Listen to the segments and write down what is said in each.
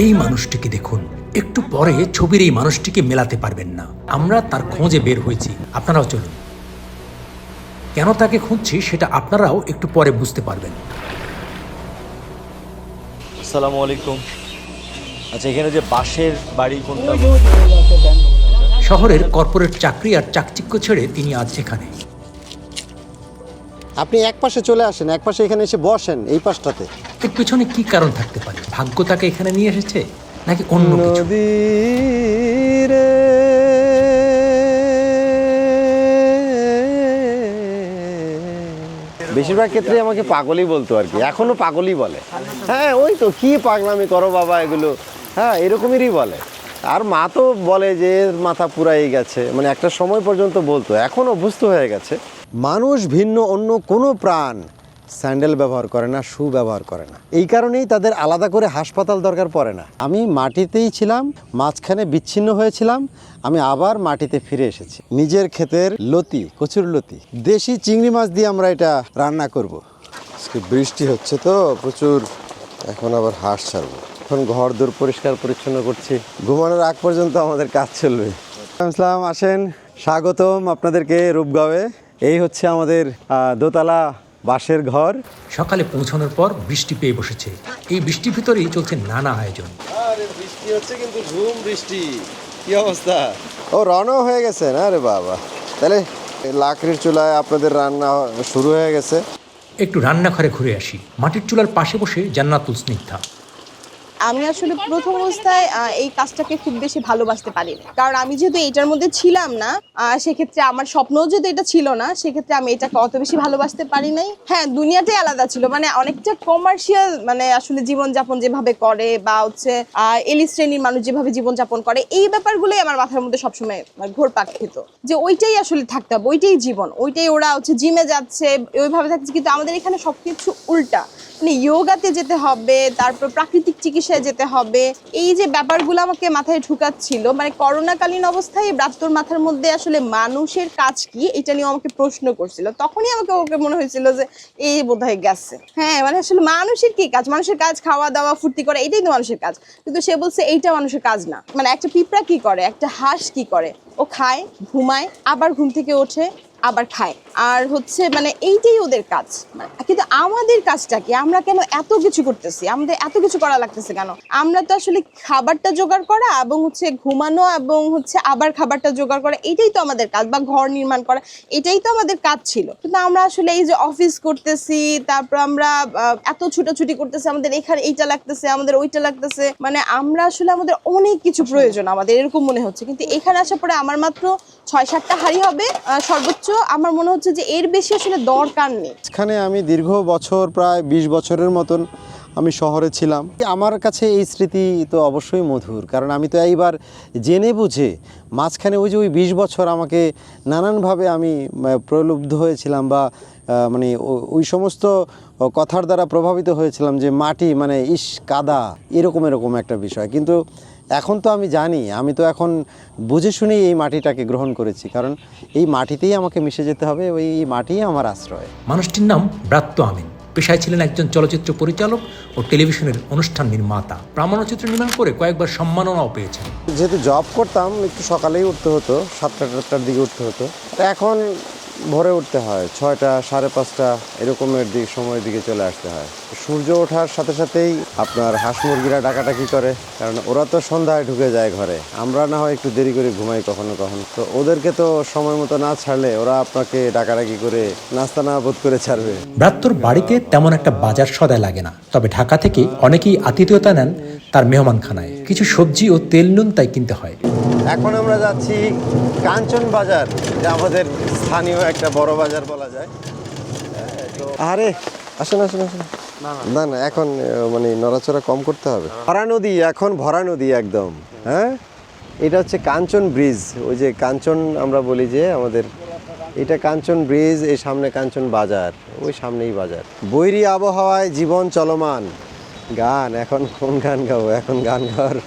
এই মানুষটিকে দেখুন, একটু পরে ছবির এই মানুষটিকে মেলাতে পারবেন না। আমরা তার খোঁজে বের হয়েছি, আপনারাও চলুন। কেন তাকে খুঁজছি সেটা আপনারাও একটু পরে বুঝতে পারবেন। আসসালামু আলাইকুম। আচ্ছা, এখানে যে বাঁশের বাড়ি কোনটা? শহরের কর্পোরেট চাকরি আর চাকচিক্য ছেড়ে তিনি আজ এখানে। আপনি এক পাশে চলে আসেন, এক পাশে এখানে এসে বসেন, এই পাশটাতে। এর পেছনে কি কারণ থাকতে পারে? ভাগ্য তাকে এখানে নিয়ে এসেছে নাকি অন্য কিছু? বেশিরভাগ ক্ষেত্রে আমাকে পাগলই বলতো আর কি, এখনো পাগলই বলে। হ্যাঁ, ওই তো কি পাগলামি করো বাবা এগুলো, হ্যাঁ এরকমই বলে। আর মা তো বলে যে মাথা পুরাই গেছে, মানে একটা সময় পর্যন্ত বলতো, এখন অভ্যস্ত হয়ে গেছে। মানুষ ভিন্ন অন্য কোনো প্রাণ স্যান্ডেল ব্যবহার করে না, শু ব্যবহার করে না। এই কারণেই তাদের আলাদা করে হাসপাতাল দরকার পড়ে না। আমি মাটিতেই ছিলাম, মাঝখানে বিচ্ছিন্ন হয়েছিলাম, আমি আবার মাটিতে ফিরে এসেছি। নিজের ক্ষেতের লতি, কচুর লতি, দেশি চিংড়ি মাছ দিয়ে আমরা এটা রান্না করব। আজকে বৃষ্টি হচ্ছে তো প্রচুর, এখন আবার হাঁস ছাড়বো। এখন ঘর দূর পরিষ্কার পরিচ্ছন্ন করছি, ঘুমানোর আগ পর্যন্ত আমাদের কাজ চলবে। আসসালাম, আসেন, স্বাগতম আপনাদেরকে রূপগাঁওয়ে। এই হচ্ছে আমাদের দোতলা বাঁশের ঘর। সকালে পৌঁছানোর পর বৃষ্টি পেয়ে বসেছে। এই বৃষ্টির ভিতরেই চলছে নানা আয়োজন। আরে বৃষ্টি হচ্ছে কিন্তু ঝুম বৃষ্টি, কি অবস্থা? ও রওনা হয়ে গেছে না রে বাবা, তাহলে লাকড়ির চুলায় আপনাদের রান্না শুরু হয়ে গেছে। একটু রান্নাঘরে ঘুরে আসি। মাটির চুলার পাশে বসে জান্নাতুল স্নিগ্ধা। আমি আসলে প্রথম অবস্থায় এই কাজটাকে খুব বেশি ভালোবাসতে পারিনি, কারণ আমি যেহেতু এটার মধ্যে ছিলাম না, সেক্ষেত্রে আমার স্বপ্নও যেহেতু এটা ছিল না, সেক্ষেত্রে আমি এটাকে অত বেশি ভালোবাসতে পারি নাই। হ্যাঁ, দুনিয়াটাই আলাদা ছিল, মানে অনেকটা কমার্শিয়াল, মানে আসলে জীবনযাপন যেভাবে করে বা হচ্ছে এলি শ্রেণীর মানুষ যেভাবে জীবনযাপন করে, এই ব্যাপারগুলোই আমার মাথার মধ্যে সবসময় ঘুরপাক খেত, যে ওইটাই আসলে থাকতে হবে, ওইটাই জীবন, ওইটাই ওরা হচ্ছে জিমে যাচ্ছে, ওইভাবে থাকছে। কিন্তু আমাদের এখানে সবকিছু উল্টা, মানে যোগাতে যেতে হবে, তারপর প্রাকৃতিক চিকিৎসায় যেতে হবে। এই যে ব্যাপারগুলো আমাকে মাথায় ঢুকাচ্ছিল, মানে করোনাকালীন অবস্থায় ব্রাত্যর মাথার মধ্যে আসলে মানুষের কাজ কি এটা নিয়ে আমাকে প্রশ্ন করছিল। তখনই ওকে মনে হয়েছিল যে এই বোধহয় গেছে। হ্যাঁ, মানে আসলে মানুষের কি কাজ? মানুষের কাজ খাওয়া দাওয়া ফুর্তি করা, এটাই তো মানুষের কাজ। কিন্তু সে বলছে এইটা মানুষের কাজ না। মানে একটা পিঁপড়া কি করে, একটা হাঁস কি করে? ও খায়, ঘুমায়, আবার ঘুম থেকে ওঠে, আবার খায়, আর হচ্ছে মানে এইটাই ওদের কাজ। কিন্তু আমাদের কাজটা কি? আমরা কেন এত কিছু করতেছি? আমাদের এত কিছু করা লাগতেছে কেন? আমরা তো আসলে খাবারটা জোগাড় করা এবং হচ্ছে ঘুমানো এবং হচ্ছে আবার খাবারটা জোগাড় করা, এটাই তো আমাদের কাজ, বা ঘর নির্মাণ করা, এটাই তো আমাদের কাজ ছিল। কিন্তু আমরা আসলে এই যে অফিস করতেছি, তারপর আমরা এত ছুটাছুটি করতেছি, আমাদের এখানে এইটা লাগতেছে, আমাদের ওইটা লাগতেছে, মানে আমরা আসলে আমাদের অনেক কিছু প্রয়োজন, আমাদের এরকম মনে হচ্ছে। কিন্তু এখানে আসার পরে আমার মাত্র 6-7টা হাঁড়ি হবে সর্বোচ্চ। আমার মনে হচ্ছে যে এর বেশি আসলে দরকার নেই। এখানে আমি দীর্ঘ বছর, প্রায় 20 বছরের মতন আমি শহরে ছিলাম। আমার কাছে এই স্মৃতি তো অবশ্যই মধুর, কারণ আমি তো এইবার জেনে বুঝে মাঝখানে ওই যে 20 বছর আমাকে নানানভাবে আমি প্রলুব্ধ হয়েছিলাম, বা মানে ওই সমস্ত কথার দ্বারা প্রভাবিত হয়েছিলাম যে মাটি মানে ইস কাদা, এরকম একটা বিষয়। কিন্তু এখন তো আমি জানি, আমি তো এখন বুঝে শুনেই এই মাটিটাকে গ্রহণ করেছি, কারণ এই মাটিতেই আমাকে মিশে যেতে হবে, ওই মাটিই আমার আশ্রয়। মানুষটির নাম ব্রাত্য আমিন। পেশায় ছিলেন একজন চলচ্চিত্র পরিচালক ও টেলিভিশনের অনুষ্ঠান নির্মাতা। প্রামাণ্যচিত্র নির্মাণ করে কয়েকবার সম্মাননাও পেয়েছেন। যেহেতু জব করতাম, একটু সকালেই উঠতে হতো, 7টা-8টার দিকে উঠতে হতো। এখন ভোরে উঠতে হয়, 6টা, 5:30 এরকমের সময়ের দিকে চলে আসতে হয়। সূর্য ওঠার সাথে সাথেই আপনার হাঁস মুরগিরা ডাকাডাকি করে, কারণ ওরা তো সন্ধ্যায় ঢুকে যায় ঘরে। আমরা না হয় একটু দেরি করে ঘুমাই কখনো কখনো, তো ওদেরকে তো সময় মতো না ছাড়লে ওরা আপনাকে ডাকাডাকি করে নাস্তা না বোধ করে ছাড়বে। ব্রাত্যর বাড়িতে তেমন একটা বাজার সদাই লাগে না, তবে ঢাকা থেকে অনেকেই আতিথেয়তা নেন তার মেহমানখানায়। কিছু সবজি ও তেল নুন তাই কিনতে হয়। এখন আমরা যাচ্ছি কাঞ্চন বাজার, যা আমাদের স্থানীয় একটা বড় বাজার বলা যায়। আরে আসেন আসেন আসেন। না না, এখন মানে নড়াচড়া কম করতে হবে। ভরা নদী, এখন ভরা নদী একদম। হ্যাঁ, এটা হচ্ছে কাঞ্চন ব্রিজ। ওই যে কাঞ্চন আমরা বলি যে আমাদের, এটা কাঞ্চন ব্রিজ, এই সামনে কাঞ্চন বাজার, ওই সামনেই বাজার। বৈরী আবহাওয়ায় জীবন চলমান। গান, এখন কোন গান গাবো? এখন গান গাওয়ার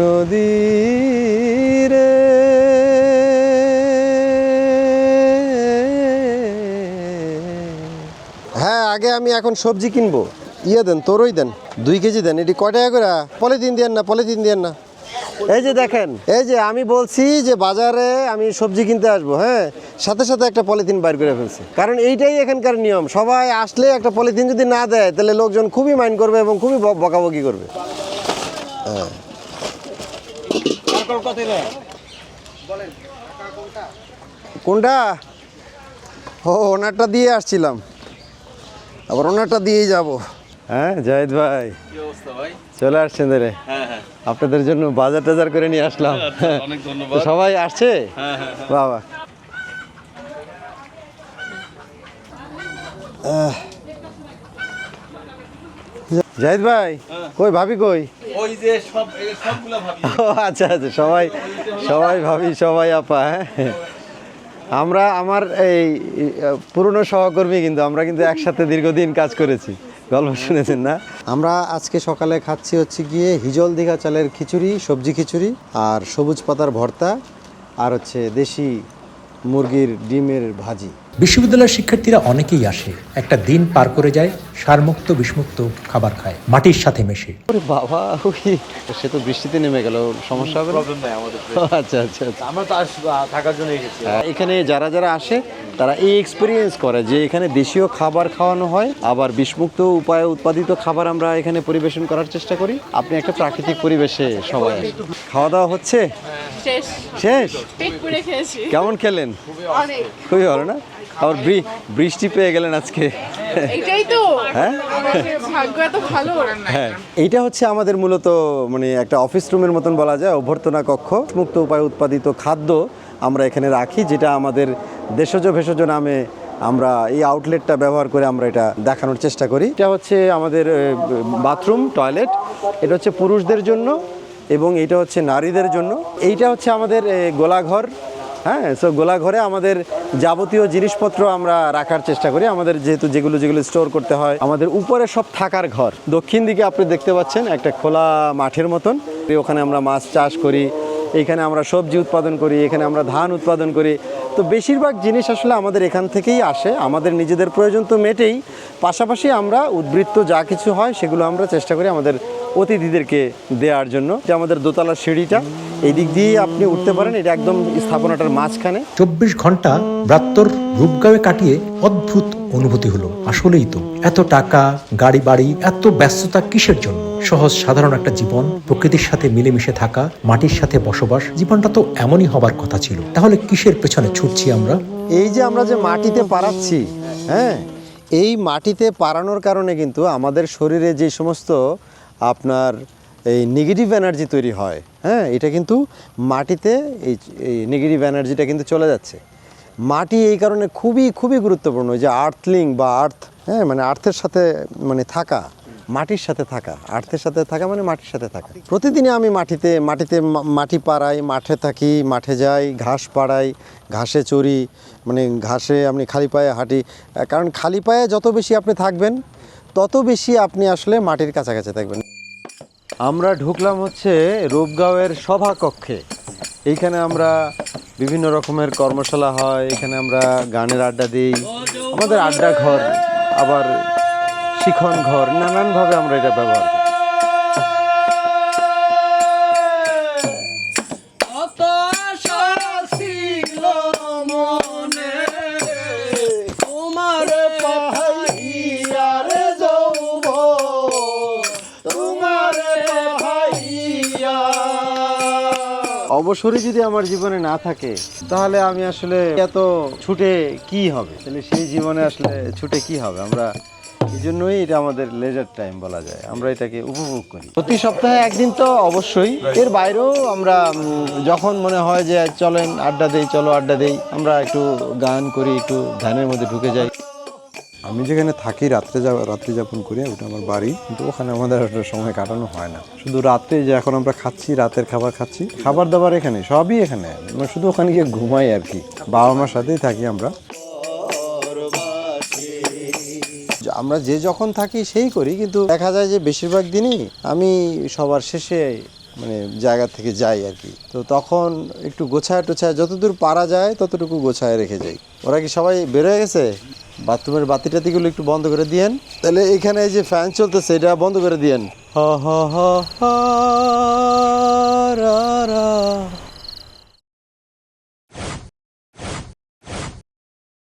নদী রে হ্যাঁ, আগে আমি এখন সবজি কিনবো, ইয়ে দেন, তোরই দেন, 2 কেজি দেন। এটি কয় টাকা করে? পলিথিন দেন না, পলিথিন দেন না। এই যে দেখেন, এই যে আমি বলছি যে বাজারে আমি সবজি কিনতে আসবো, হ্যাঁ, সাথে সাথে একটা পলিথিন বাইর করে ফেলছি, কারণ এইটাই এখানকার নিয়ম। সবাই আসলে একটা পলিথিন যদি না দেয় তাহলে লোকজন খুবই মাইন্ড করবে এবং খুবই বকাবকি করবে। হ্যাঁ, কোনটা? ও, ওনারটা দিয়ে আসছিলাম, আবার ওনারটা দিয়েই যাব। হ্যাঁ জাহিদ ভাই, চলে আসছেন রে। আপনাদের জন্য বাজার টাজার করে নিয়ে আসলাম। অনেক তো ধন্যবাদ। সবাই আসছে? বাবা, জাহিদ ভাই কই, ভাবি কই? ওই যে সবগুলা ভাবি। ও আচ্ছা আচ্ছা, সবাই সবাই ভাবি, সবাই আপা। হ্যাঁ, আমরা আমার এই পুরনো সহকর্মী, কিন্তু আমরা কিন্তু একসাথে দীর্ঘদিন কাজ করেছি, গল্প শুনেছেন না? আমরা আজকে সকালে খাচ্ছি হচ্ছে গিয়ে হিজল দীঘা চালের খিচুড়ি, সবজি খিচুড়ি, আর সবুজ পাতার ভর্তা, আর হচ্ছে দেশি মুরগির ডিমের ভাজি। বিশ্ববিদ্যালয়ের শিক্ষার্থীরা অনেকেই আসে, একটা দিন পার করে যায় সারমুক্ত বিষমুক্ত খাবার খায়, মাটির সাথে মেশে। ওরে বাবা, ওই সে তো বৃষ্টিতে নেমে গেল, সমস্যা হবে না? প্রবলেম নাই আমাদের। আচ্ছা আচ্ছা আচ্ছা। আমরা তো থাকার জন্য এসেছি। এখানে যারা যারা আসে তারা এই এক্সপিরিয়েন্স করে যে এখানে দেশীয় খাবার খাওয়ানো হয়, আবার বিষমুক্ত উপায়ে উৎপাদিত খাবার আমরা এখানে পরিবেশন করার চেষ্টা করি। আপনি একটা প্রাকৃতিক পরিবেশে সবাই আসেন। খাওয়া দাওয়া হচ্ছে? শেষ শেষ? পেট পুরে খেয়েছি কেমন খেলেন? অনেক। খুবই ভালো না? আবার বৃষ্টি পেয়ে গেলেন আজকে। এটাই তো হ্যাঁ আমাদের ভাগ্য এত ভালো। হ্যাঁ, এইটা হচ্ছে আমাদের মূলত মানে একটা অফিস রুমের মতন বলা যায়, অভ্যর্থনা কক্ষ। মুক্ত উপায়ে উৎপাদিত খাদ্য আমরা এখানে রাখি, যেটা আমাদের দেশজ ভেষজ নামে আমরা এই আউটলেটটা ব্যবহার করে আমরা এটা দেখানোর চেষ্টা করি। এটা হচ্ছে আমাদের বাথরুম, টয়লেট। এটা হচ্ছে পুরুষদের জন্য এবং এটা হচ্ছে নারীদের জন্য। এইটা হচ্ছে আমাদের গোলাঘর। হ্যাঁ, সো গোলাঘরে আমাদের যাবতীয় জিনিসপত্র আমরা রাখার চেষ্টা করি, আমাদের যেহেতু যেগুলো স্টোর করতে হয়। আমাদের উপরে সব থাকার ঘর। দক্ষিণ দিকে আপনি দেখতে পাচ্ছেন একটা খোলা মাঠের মতন, ওখানে আমরা মাছ চাষ করি, এইখানে আমরা সবজি উৎপাদন করি, এখানে আমরা ধান উৎপাদন করি। তো বেশিরভাগ জিনিস আসলে আমাদের এখান থেকেই আসে। আমাদের নিজেদের প্রয়োজন তো মেটেই, পাশাপাশি আমরা উদ্বৃত্ত যা কিছু হয় সেগুলো আমরা চেষ্টা করি আমাদের অতিথিদেরকে দেওয়ার জন্য। যে আমাদের দোতলার সিঁড়িটা, এই দিক দিয়ে আপনি উঠতে পারেন, এটা একদম স্থাপনাটার মাঝখানে। 24 ঘন্টা ব্রাত্যর রূপগাঁওয়ে কাটিয়ে অদ্ভুত অনুভূতি হলো। আসলেই তো এত টাকা, গাড়ি বাড়ি, এত ব্যস্ততা কিসের জন্য? সহজ সাধারণ একটা জীবন, প্রকৃতির সাথে মিলেমিশে থাকা, মাটির সাথে বসবাস, জীবনটা তো এমনই হবার কথা ছিল। তাহলে কিসের পেছনে ছুটছি আমরা? এই যে আমরা যে মাটিতে পাড়াচ্ছি, হ্যাঁ, এই মাটিতে পাড়ানোর কারণে কিন্তু আমাদের শরীরে যে সমস্ত আপনার এই নেগেটিভ এনার্জি তৈরি হয়, হ্যাঁ, এটা কিন্তু মাটিতে এই নেগেটিভ এনার্জিটা কিন্তু চলে যাচ্ছে। মাটি এই কারণে খুবই খুবই গুরুত্বপূর্ণ। যে আর্থলিং বা আর্থ, হ্যাঁ, মানে আর্থের সাথে মানে থাকা, মাটির সাথে থাকা, আর্থের সাথে থাকা মানে মাটির সাথে থাকা। প্রতিদিনই আমি মাটি পাড়াই, মাঠে থাকি, মাঠে যাই, ঘাস পাড়াই, ঘাসে চড়ি, মানে ঘাসে আমি খালি পায়ে হাঁটি। কারণ খালি পায়ে যত বেশি আপনি থাকবেন তত বেশি আপনি আসলে মাটির কাছাকাছি থাকবেন। আমরা ঢুকলাম হচ্ছে রূপগাঁওয়ের সভাকক্ষে। এইখানে আমরা বিভিন্ন রকমের কর্মশালা হয়, এখানে আমরা গানের আড্ডা দিই, আমাদের আড্ডা ঘর, আবার শিখন ঘর, নানানভাবে আমরা এটা ব্যবহার করি। অবসরই যদি আমার জীবনে না থাকে তাহলে আমি আসলে এত ছুটে কি হবে, তাহলে সেই জীবনে আসলে ছুটে কি হবে? আমরা এই জন্যই এটা আমাদের লেজার টাইম বলা যায়, আমরা এটাকে উপভোগ করি। প্রতি সপ্তাহে একদিন তো অবশ্যই, এর বাইরেও আমরা যখন মনে হয় যে চলেন আড্ডা দেই, চলো আড্ডা দেই, আমরা একটু গান করি, একটু ধ্যানের মধ্যে ঢুকে যাই। আমি যেখানে থাকি রাত্রি যাপন করি, ওটা আমার বাড়ি, কিন্তু ওখানে আমাদের একটা সময় কাটানো হয় না। শুধু রাত্রে যে এখন আমরা খাচ্ছি, রাতের খাবার খাচ্ছি, খাবার দাবার এখানে, সবই এখানে, মানে শুধু ওখানে গিয়ে ঘুমাই আর কি। বাবা মার সাথেই থাকি আমরা। আমরা যে যখন থাকি সেই করি, কিন্তু দেখা যায় যে বেশিরভাগ দিনই আমি সবার শেষে মানে জায়গা থেকে যাই আর কি। তো তখন একটু গোছায় টোছায় যতদূর পারা যায় ততটুকু গোছায় রেখে যাই। ওরা কি সবাই বের হয়ে গেছে? বাথরুমের বাতি টাতিগুলো একটু বন্ধ করে দিয়েন। তাহলে এখানে এই যে ফ্যান চলতেছে এটা বন্ধ করে দিয়েন। হা হা হা হা